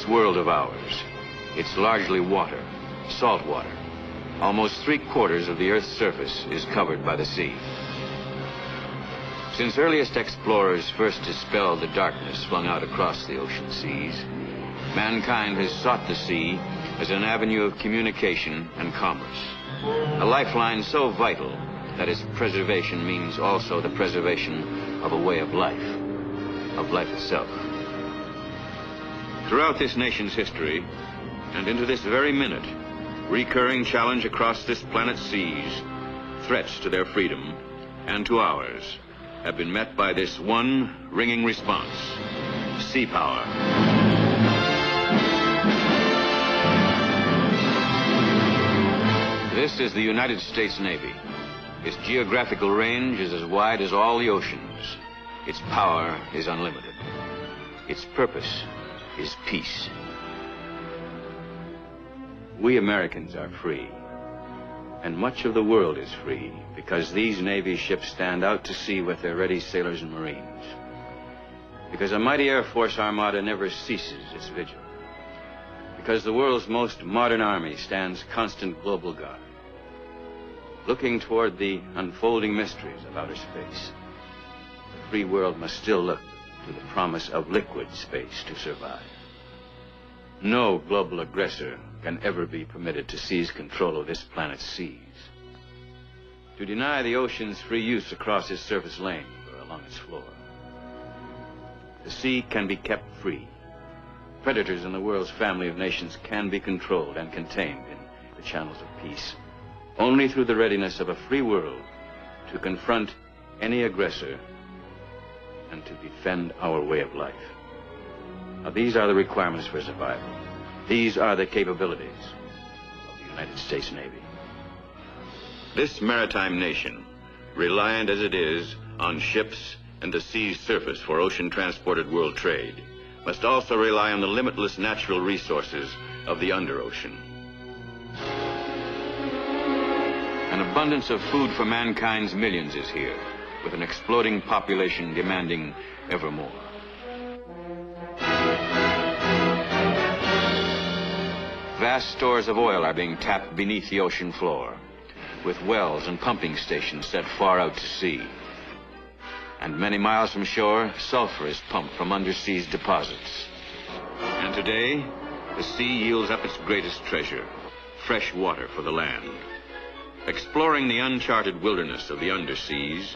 this world of ours, it's largely water, salt water. Almost 3/4 of the Earth's surface is covered by the sea. Since earliest explorers first dispelled the darkness flung out across the ocean seas, mankind has sought the sea as an avenue of communication and commerce, a lifeline so vital that its preservation means also the preservation of a way of life itself. Throughout this nation's history, and into this very minute, recurring challenge across this planet's seas, threats to their freedom and to ours, have been met by this one ringing response: sea power. This is the United States Navy. Its geographical range is as wide as all the oceans. Its power is unlimited. Its purpose is peace. We Americans are free, and much of the world is free because these Navy ships stand out to sea with their ready sailors and Marines. Because a mighty Air Force armada never ceases its vigil. Because the world's most modern army stands constant global guard, looking toward the unfolding mysteries of outer space. The free world must still look to the promise of liquid space to survive. No global aggressor can ever be permitted to seize control of this planet's seas, to deny the ocean's free use across its surface lane or along its floor. The sea can be kept free. Predators in the world's family of nations can be controlled and contained in the channels of peace, only through the readiness of a free world to confront any aggressor and to defend our way of life. Now, these are the requirements for survival. These are the capabilities of the United States Navy. This maritime nation, reliant as it is on ships and the sea's surface for ocean-transported world trade, must also rely on the limitless natural resources of the underocean. An abundance of food for mankind's millions is here, with an exploding population demanding ever more. Vast stores of oil are being tapped beneath the ocean floor, with wells and pumping stations set far out to sea. And many miles from shore, sulfur is pumped from underseas deposits. And today, the sea yields up its greatest treasure, fresh water for the land. Exploring the uncharted wilderness of the underseas,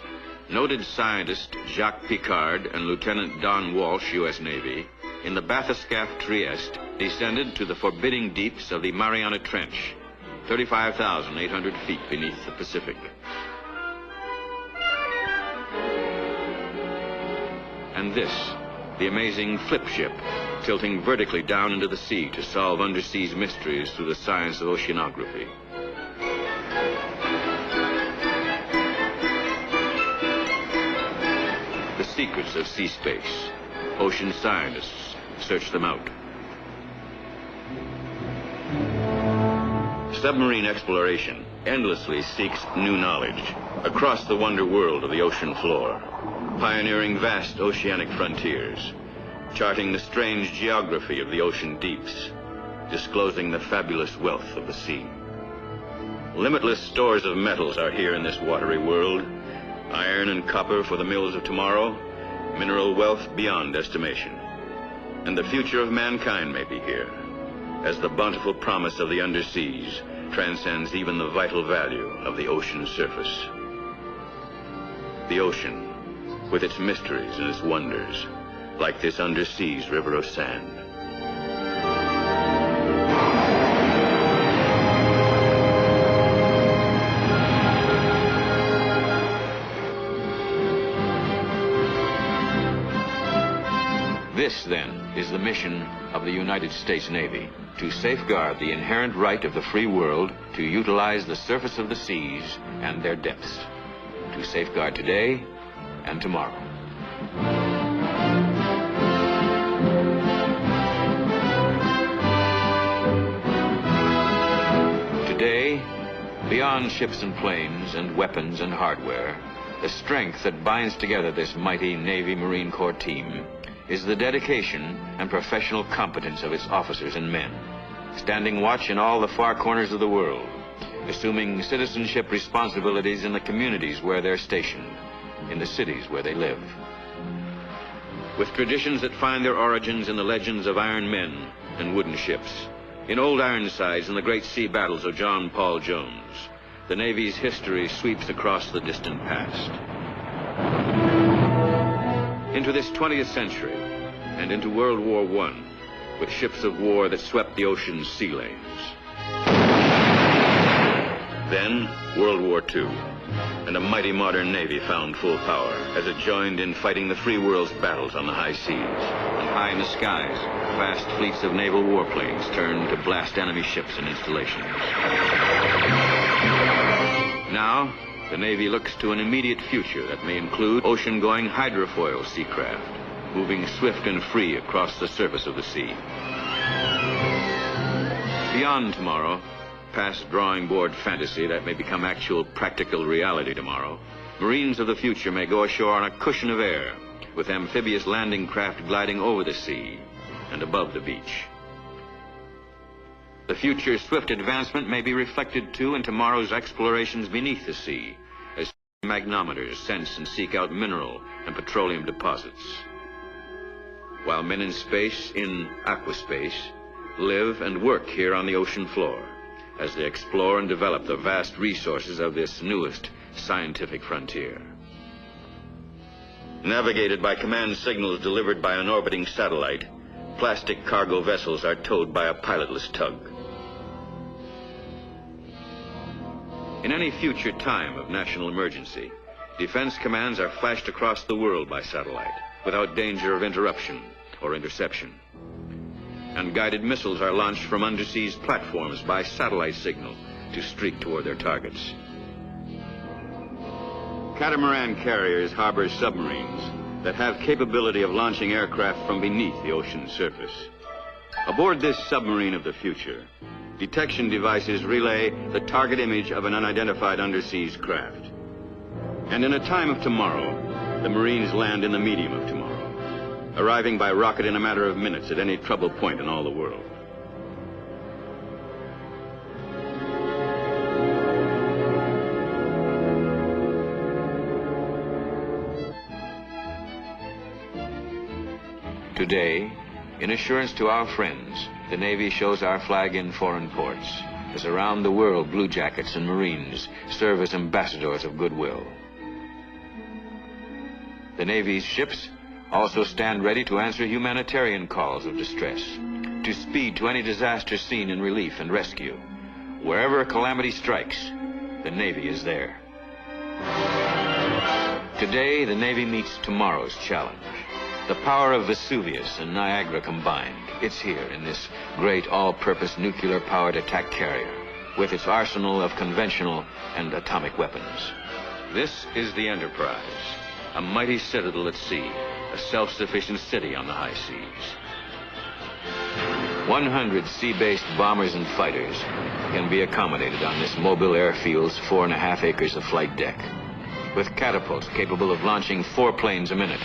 noted scientist Jacques Piccard and Lieutenant Don Walsh, U.S. Navy, in the bathyscaphe Trieste, descended to the forbidding deeps of the Mariana Trench, 35,800 feet beneath the Pacific. And this, the amazing flip ship, tilting vertically down into the sea to solve underseas mysteries through the science of oceanography. The secrets of sea space. Ocean scientists search them out. Submarine exploration endlessly seeks new knowledge across the wonder world of the ocean floor, pioneering vast oceanic frontiers, charting the strange geography of the ocean deeps, disclosing the fabulous wealth of the sea. Limitless stores of metals are here in this watery world, iron and copper for the mills of tomorrow, mineral wealth beyond estimation. And the future of mankind may be here, as the bountiful promise of the underseas transcends even the vital value of the ocean's surface. The ocean, with its mysteries and its wonders, like this underseas river of sand. This, then, is the mission of the United States Navy, to safeguard the inherent right of the free world to utilize the surface of the seas and their depths, to safeguard today and tomorrow. Today, beyond ships and planes and weapons and hardware, the strength that binds together this mighty Navy Marine Corps team is the dedication and professional competence of its officers and men, standing watch in all the far corners of the world, assuming citizenship responsibilities in the communities where they're stationed, in the cities where they live. With traditions that find their origins in the legends of iron men and wooden ships, in old Ironsides and the great sea battles of John Paul Jones, the Navy's history sweeps across the distant past. Into this 20th century and into World War I, with ships of war that swept the ocean's sea lanes. Then, World War II, and a mighty modern Navy found full power as it joined in fighting the free world's battles on the high seas. And high in the skies, vast fleets of naval warplanes turned to blast enemy ships and installations. Now, the Navy looks to an immediate future that may include ocean-going hydrofoil seacraft, moving swift and free across the surface of the sea. Beyond tomorrow, past drawing board fantasy that may become actual practical reality tomorrow, Marines of the future may go ashore on a cushion of air, with amphibious landing craft gliding over the sea and above the beach. The future's swift advancement may be reflected, too, in tomorrow's explorations beneath the sea, as magnometers sense and seek out mineral and petroleum deposits. While men in space, in aquaspace, live and work here on the ocean floor, as they explore and develop the vast resources of this newest scientific frontier. Navigated by command signals delivered by an orbiting satellite, plastic cargo vessels are towed by a pilotless tug. In any future time of national emergency, defense commands are flashed across the world by satellite, without danger of interruption or interception. And guided missiles are launched from undersea platforms by satellite signal to streak toward their targets. Catamaran carriers harbor submarines that have capability of launching aircraft from beneath the ocean's surface. Aboard this submarine of the future, detection devices relay the target image of an unidentified undersea craft. And in a time of tomorrow, the Marines land in the medium of tomorrow, arriving by rocket in a matter of minutes at any trouble point in all the world. Today, in assurance to our friends, the Navy shows our flag in foreign ports, as around the world bluejackets and Marines serve as ambassadors of goodwill. The Navy's ships also stand ready to answer humanitarian calls of distress, to speed to any disaster scene in relief and rescue. Wherever a calamity strikes, the Navy is there. Today, the Navy meets tomorrow's challenge. The power of Vesuvius and Niagara combined. It's here in this great all-purpose nuclear-powered attack carrier, with its arsenal of conventional and atomic weapons. This is the Enterprise, a mighty citadel at sea, a self-sufficient city on the high seas. 100 sea-based bombers and fighters can be accommodated on this mobile airfield's 4.5 acres of flight deck, with catapults capable of launching 4 planes a minute,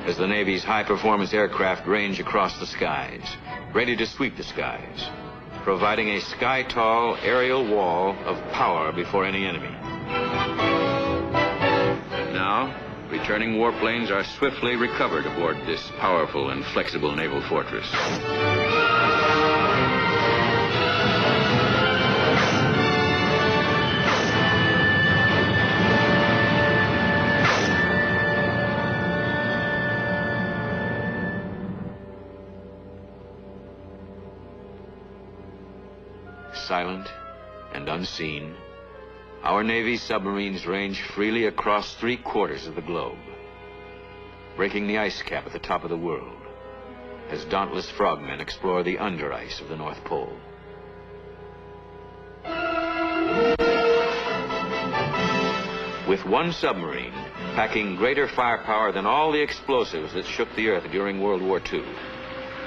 as the Navy's high-performance aircraft range across the skies, ready to sweep the skies, providing a sky-tall aerial wall of power before any enemy. And now, returning warplanes are swiftly recovered aboard this powerful and flexible naval fortress. Silent and unseen, our Navy's submarines range freely across 3/4 of the globe, breaking the ice cap at the top of the world, as dauntless frogmen explore the under ice of the North Pole. With one submarine packing greater firepower than all the explosives that shook the Earth during World War II,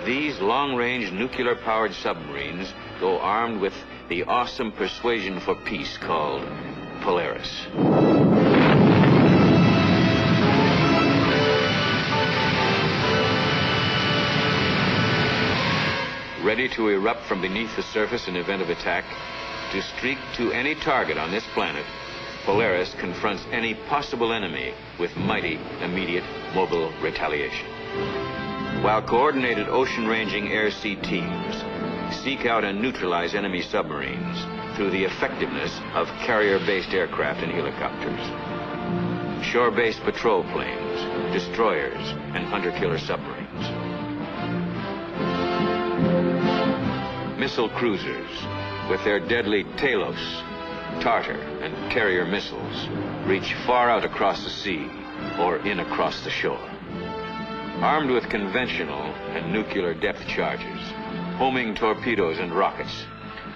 these long-range nuclear-powered submarines go armed with the awesome persuasion for peace called Polaris. ready to erupt from beneath the surface in event of attack, to streak to any target on this planet, Polaris confronts any possible enemy with mighty, immediate, mobile retaliation. While coordinated ocean-ranging air-sea teams seek out and neutralize enemy submarines through the effectiveness of carrier-based aircraft and helicopters, shore-based patrol planes, destroyers, and hunter-killer submarines. Missile cruisers, with their deadly Talos, Tartar, and carrier missiles, reach far out across the sea or in across the shore. Armed with conventional and nuclear depth charges, homing torpedoes and rockets,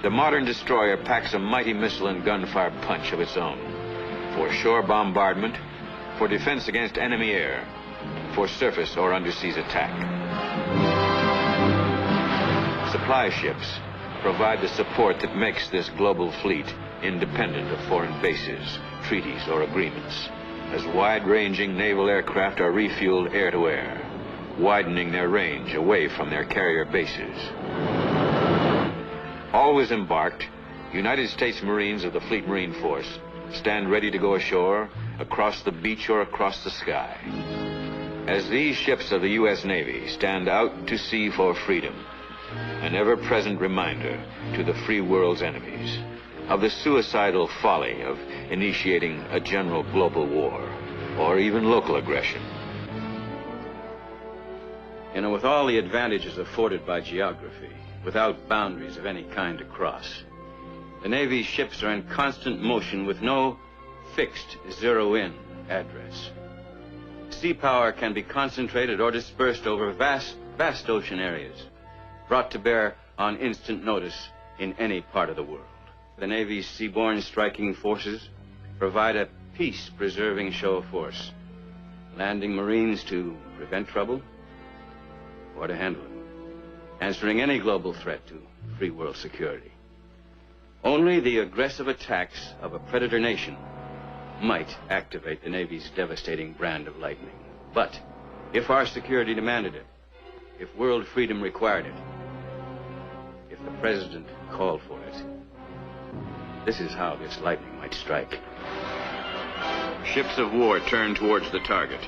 the modern destroyer packs a mighty missile and gunfire punch of its own for shore bombardment, for defense against enemy air, for surface or underseas attack. Supply ships provide the support that makes this global fleet independent of foreign bases, treaties, or agreements, as wide-ranging naval aircraft are refueled air-to-air, widening their range away from their carrier bases. Always embarked, United States Marines of the Fleet Marine Force stand ready to go ashore, across the beach, or across the sky. As these ships of the U.S. Navy stand out to sea for freedom, an ever-present reminder to the free world's enemies of the suicidal folly of initiating a general global war or even local aggression. You know, with all the advantages afforded by geography, without boundaries of any kind to cross, the Navy's ships are in constant motion with no fixed zero-in address. Seapower can be concentrated or dispersed over vast ocean areas, brought to bear on instant notice in any part of the world. The Navy's seaborne striking forces provide a peace-preserving show of force, landing Marines to prevent trouble or to handle it, answering any global threat to free world security. Only the aggressive attacks of a predator nation might activate the Navy's devastating brand of lightning. But if our security demanded it, if world freedom required it, if the president called for it, this is how this lightning might strike. Ships of war turn towards the target.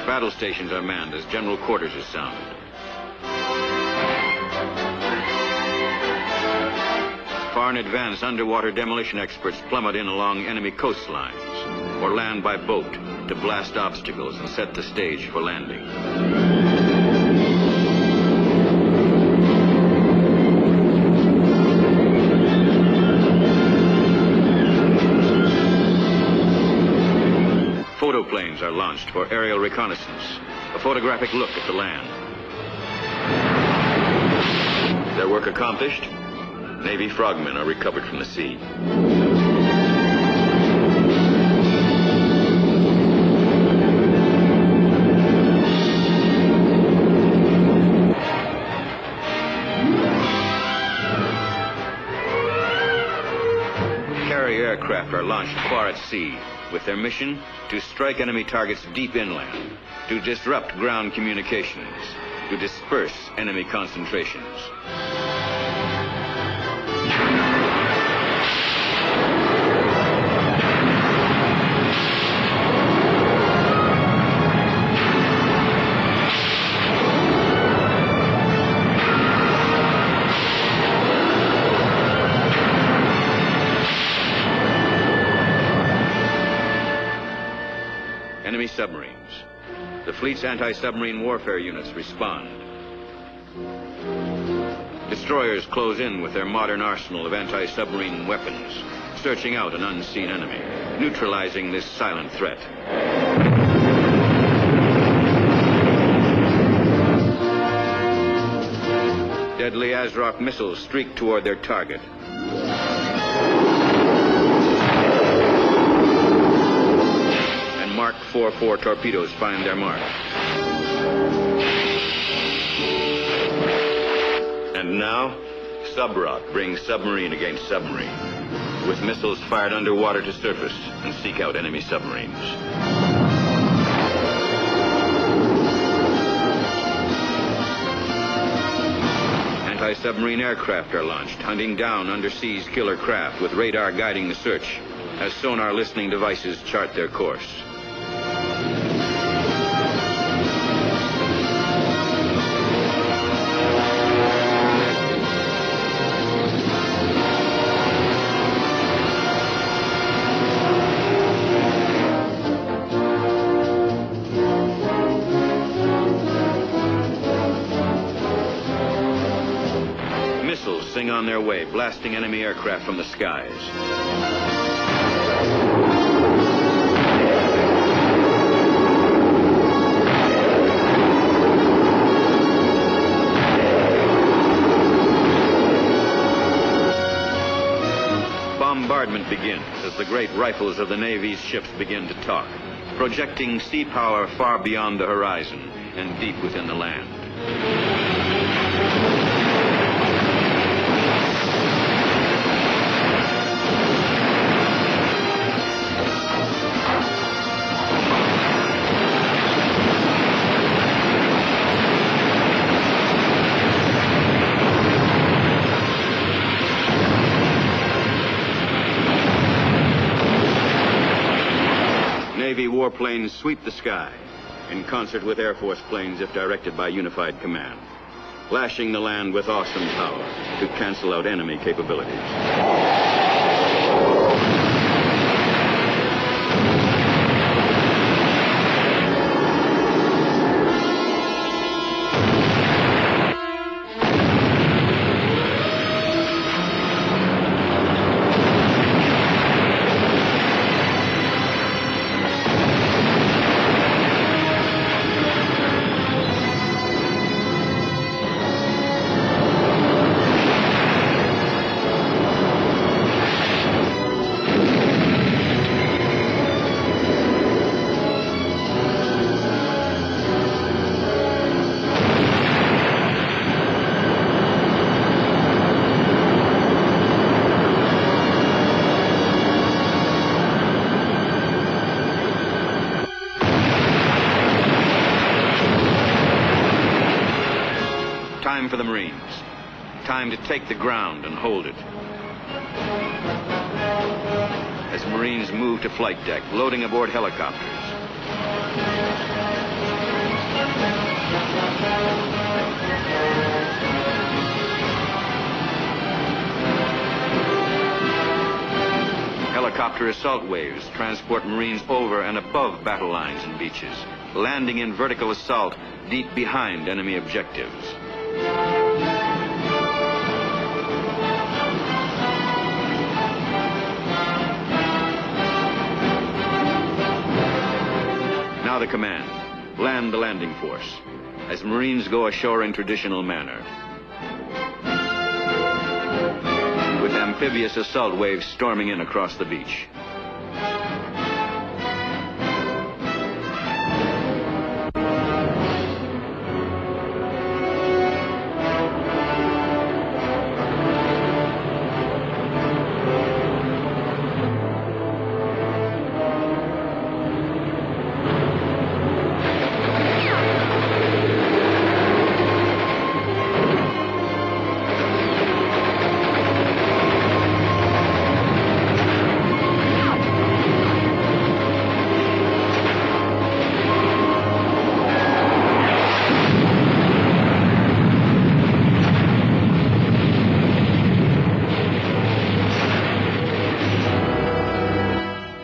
Battle stations are manned as general quarters is sounded. Far in advance, underwater demolition experts plummet in along enemy coastlines or land by boat to blast obstacles and set the stage for landing. Photoplanes are launched for aerial reconnaissance, a photographic look at the land. Their work accomplished, Navy frogmen are recovered from the sea. Carrier aircraft are launched far at sea, with their mission to strike enemy targets deep inland, to disrupt ground communications, to disperse enemy concentrations. Enemy submarines. The fleet's anti-submarine warfare units respond. Destroyers close in with their modern arsenal of anti-submarine weapons, searching out an unseen enemy, neutralizing this silent threat. Deadly ASROC missiles streak toward their target. Mark 44 torpedoes find their mark. And now, Subrock brings submarine against submarine. with missiles fired underwater to surface and seek out enemy submarines. Anti-submarine aircraft are launched, hunting down underseas killer craft with radar guiding the search as sonar listening devices chart their course. Missiles sing on their way, blasting enemy aircraft from the skies. Bombardment begins as the great rifles of the Navy's ships begin to talk, projecting sea power far beyond the horizon and deep within the land. Navy warplanes sweep the sky in concert with Air Force planes if directed by unified command, lashing the land with awesome power to cancel out enemy capabilities. Time for the Marines. Time to take the ground and hold it. As Marines move to flight deck, loading aboard helicopters. Helicopter assault waves transport Marines over and above battle lines and beaches, landing in vertical assault deep behind enemy objectives. Now the command. Land the landing force as Marines go ashore in traditional manner, with amphibious assault waves storming in across the beach.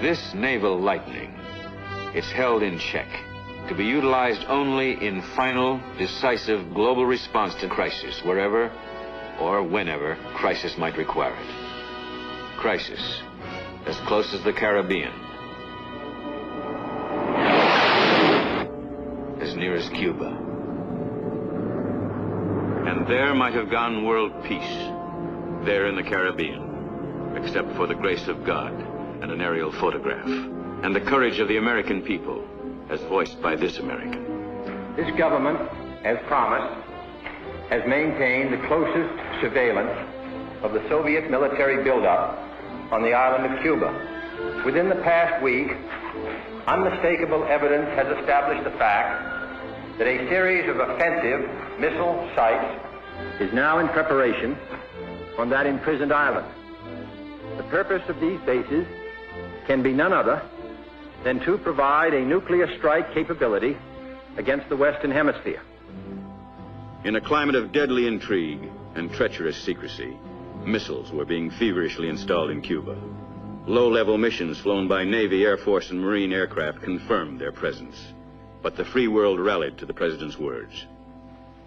This naval lightning, it's held in check to be utilized only in final, decisive global response to crisis, wherever or whenever crisis might require it. Crisis, as close as the Caribbean, as near as Cuba. And there might have gone world peace, there in the Caribbean, except for the grace of God and an aerial photograph, and the courage of the American people, as voiced by this American. This government, as promised, has maintained the closest surveillance of the Soviet military buildup on the island of Cuba. Within the past week, unmistakable evidence has established the fact that a series of offensive missile sites is now in preparation on that imprisoned island. The purpose of these bases can be none other than to provide a nuclear strike capability against the Western Hemisphere. In a climate of deadly intrigue and treacherous secrecy, missiles were being feverishly installed in Cuba. Low-level missions flown by Navy, Air Force, and Marine aircraft confirmed their presence. But the free world rallied to the president's words.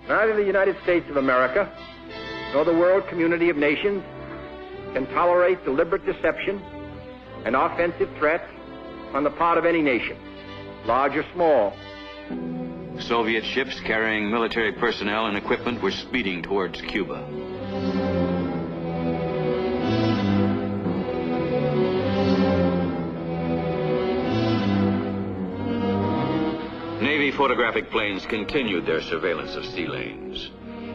Neither the United States of America nor the world community of nations can tolerate deliberate deception and offensive threats on the part of any nation, large or small. Soviet ships carrying military personnel and equipment were speeding towards Cuba. Navy photographic planes continued their surveillance of sea lanes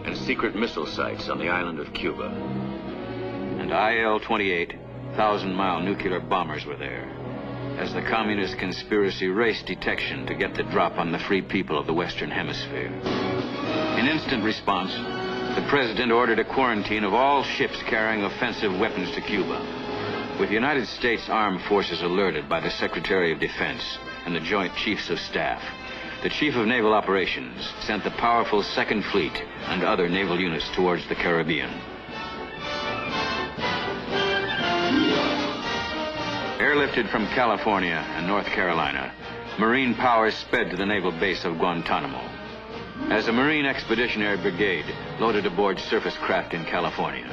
and secret missile sites on the island of Cuba. And IL-28 1,000-mile nuclear bombers were there, as the communist conspiracy raced detection to get the drop on the free people of the Western Hemisphere. In instant response, the president ordered a quarantine of all ships carrying offensive weapons to Cuba. With the United States Armed Forces alerted by the Secretary of Defense and the Joint Chiefs of Staff, the Chief of Naval Operations sent the powerful Second Fleet and other naval units towards the Caribbean. Airlifted from California and North Carolina, Marine power sped to the naval base of Guantanamo, as a Marine Expeditionary Brigade loaded aboard surface craft in California.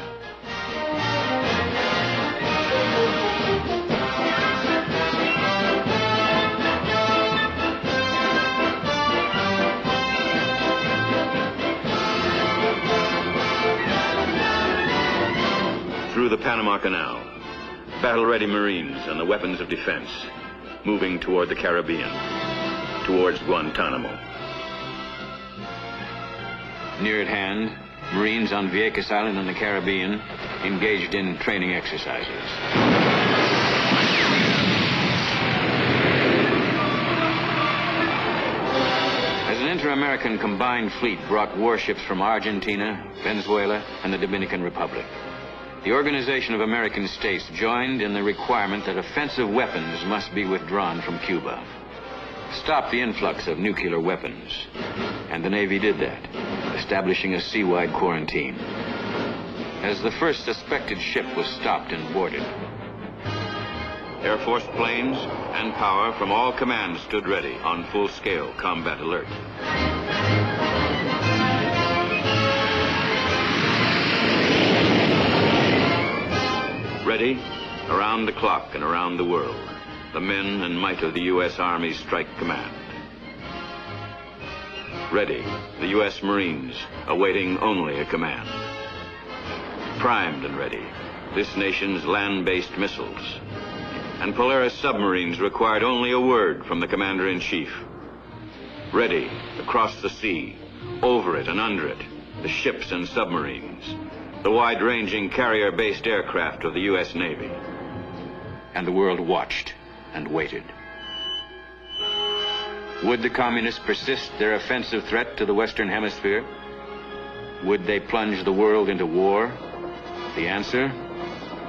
Through the Panama Canal, battle-ready Marines and the weapons of defense moving toward the Caribbean, towards Guantanamo. Near at hand, Marines on Vieques Island in the Caribbean engaged in training exercises. As an inter-American combined fleet brought warships from Argentina, Venezuela, and the Dominican Republic, the Organization of American States joined in the requirement that offensive weapons must be withdrawn from Cuba. Stop the influx of nuclear weapons. And the Navy did that, establishing a sea-wide quarantine. As the first suspected ship was stopped and boarded, Air Force planes and power from all commands stood ready on full-scale combat alert. Ready, around the clock and around the world, the men and might of the U.S. Army's Strike Command. Ready, the U.S. Marines, awaiting only a command. Primed and ready, this nation's land-based missiles. And Polaris submarines required only a word from the Commander-in-Chief. Ready, across the sea, over it and under it, the ships and submarines, the wide-ranging carrier-based aircraft of the U.S. Navy. And the world watched and waited. Would the communists persist their offensive threat to the Western Hemisphere? Would they plunge the world into war? The answer?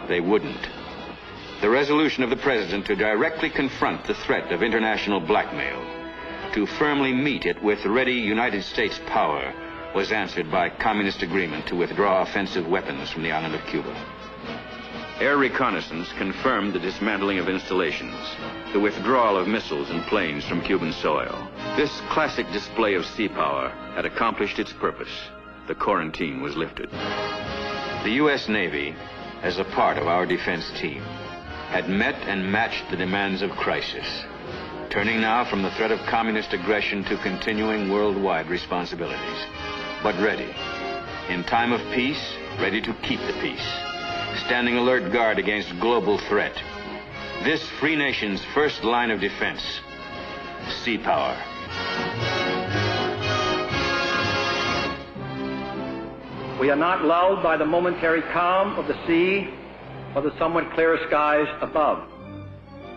They wouldn't. The resolution of the president to directly confront the threat of international blackmail, to firmly meet it with ready United States power, was answered by communist agreement to withdraw offensive weapons from the island of Cuba. Air reconnaissance confirmed the dismantling of installations, the withdrawal of missiles and planes from Cuban soil. This classic display of sea power had accomplished its purpose. The quarantine was lifted. The U.S. Navy, as a part of our defense team, had met and matched the demands of crisis, turning now from the threat of communist aggression to continuing worldwide responsibilities. But ready. In time of peace, ready to keep the peace. Standing alert guard against global threat. This free nation's first line of defense, sea power. We are not lulled by the momentary calm of the sea for the somewhat clearer skies above.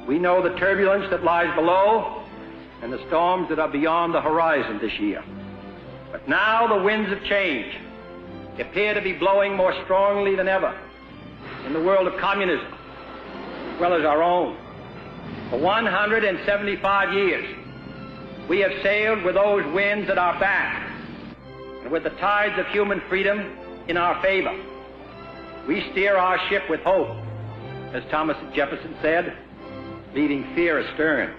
We know the turbulence that lies below and the storms that are beyond the horizon this year. But now the winds of change appear to be blowing more strongly than ever in the world of communism, as well as our own. For 175 years, we have sailed with those winds at our back and with the tides of human freedom in our favor. We steer our ship with hope, as Thomas Jefferson said, leaving fear astern.